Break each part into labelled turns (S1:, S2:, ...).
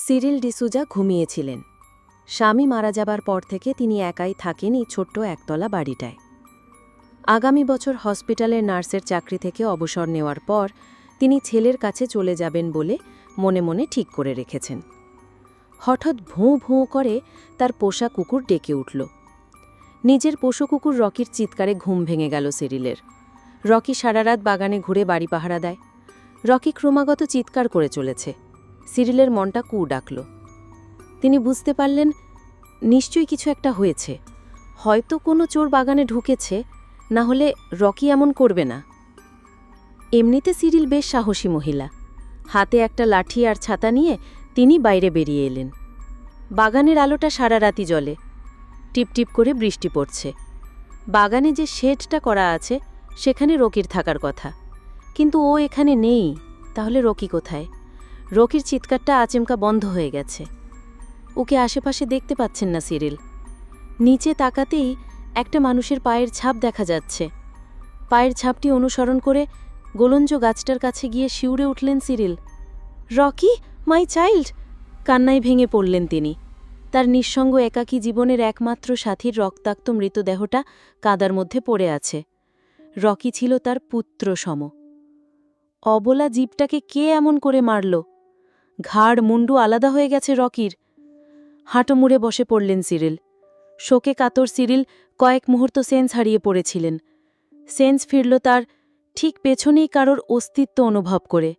S1: Cyril D'Souza ঘুমিয়েছিলেন। স্বামী মারা যাবার পর থেকে তিনি একাই থাকেন এই ছোট্ট একতলা বাড়িটায়। আগামী বছর হসপিটালের নার্সের চাকরি থেকে অবসর নেওয়ার পর তিনি ছেলের কাছে চলে যাবেন বলে মনে মনে ঠিক করে রেখেছেন। হঠাৎ ভোঁ ভোঁ করে তার পোষা কুকুর ডেকে উঠল। নিজের পশু কুকুর রকির চিৎকারে ঘুম ভেঙে গেল সিরিলের। রকি সারারাত বাগানে ঘুরে বাড়ি পাহারা দেয়। রকি ক্রমাগত চিৎকার করে চলেছে। সিরিলের মনটা কু ডাকল। তিনি বুঝতে পারলেন নিশ্চয়ই কিছু একটা হয়েছে, হয়তো কোনো চোর বাগানে ঢুকেছে, না হলে রকি এমন করবে না। এমনিতে সিরিল বেশ সাহসী মহিলা। হাতে একটা লাঠি আর ছাতা নিয়ে তিনি বাইরে বেরিয়ে এলেন। বাগানের আলোটা সারা রাতি জ্বলে। টিপটিপ করে বৃষ্টি পড়ছে। বাগানে যে শেডটা করা আছে সেখানে রকির থাকার কথা, কিন্তু ও এখানে নেই। তাহলে রকি কোথায়? রকির চিৎকারটা আচমকা বন্ধ হয়ে গেছে। ওকে আশেপাশে দেখতে পাচ্ছেন না সিরিল। নিচে তাকাতেই একটা মানুষের পায়ের ছাপ দেখা যাচ্ছে। পায়ের ছাপটি অনুসরণ করে গোলঞ্জ গাছটার কাছে গিয়ে শিউরে উঠলেন সিরিল। Rocky, my child! কান্নায় ভেঙে পড়লেন তিনি। তার নিঃসঙ্গ একাকী জীবনের একমাত্র সাথীর রক্তাক্ত মৃতদেহটা কাদার মধ্যে পড়ে আছে। রকি ছিল তার পুত্র সম। অবলা জীবটাকে কে এমন করে মারল? ঘাড় মুন্ডু আলাদা হয়ে গেছে রকির। হাঁটো মুড়ে বসে পড়লেন সিরিল। শোকে কাতর সিরিল কয়েক মুহূর্ত সেন্স হারিয়ে পড়েছিলেন। সেন্স ফিরল তার ঠিক পেছনেই কারোর অস্তিত্ব অনুভব করে।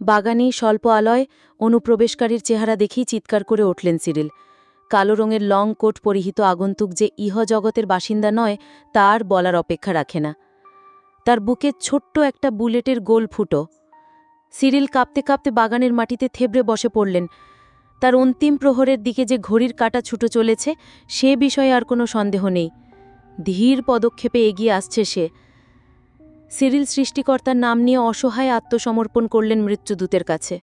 S1: বাগানেই স্বল্প আলয় অনুপ্রবেশকারীর চেহারা দেখেই চিৎকার করে উঠলেন সিরিল। কালো রঙের লং কোট পরিহিত আগন্তুক যে ইহজগতের বাসিন্দা নয় তার বলার অপেক্ষা রাখে না। তার বুকে ছোট্ট একটা বুলেটের গোল ফুটো। সিরিল কাঁপতে কাঁপতে বাগানের মাটিতে থেবড়ে বসে পড়লেন। তার অন্তিম প্রহরের দিকে যে ঘড়ির কাঁটা ছুটো চলেছে সে বিষয়ে আর কোনো সন্দেহ নেই। ধীর পদক্ষেপে এগিয়ে আসছে সে। সিরিল সৃষ্টিকর্তার নাম নিয়ে অসহায় আত্মসমর্পণ করলেন মৃত্যুদূতের কাছে।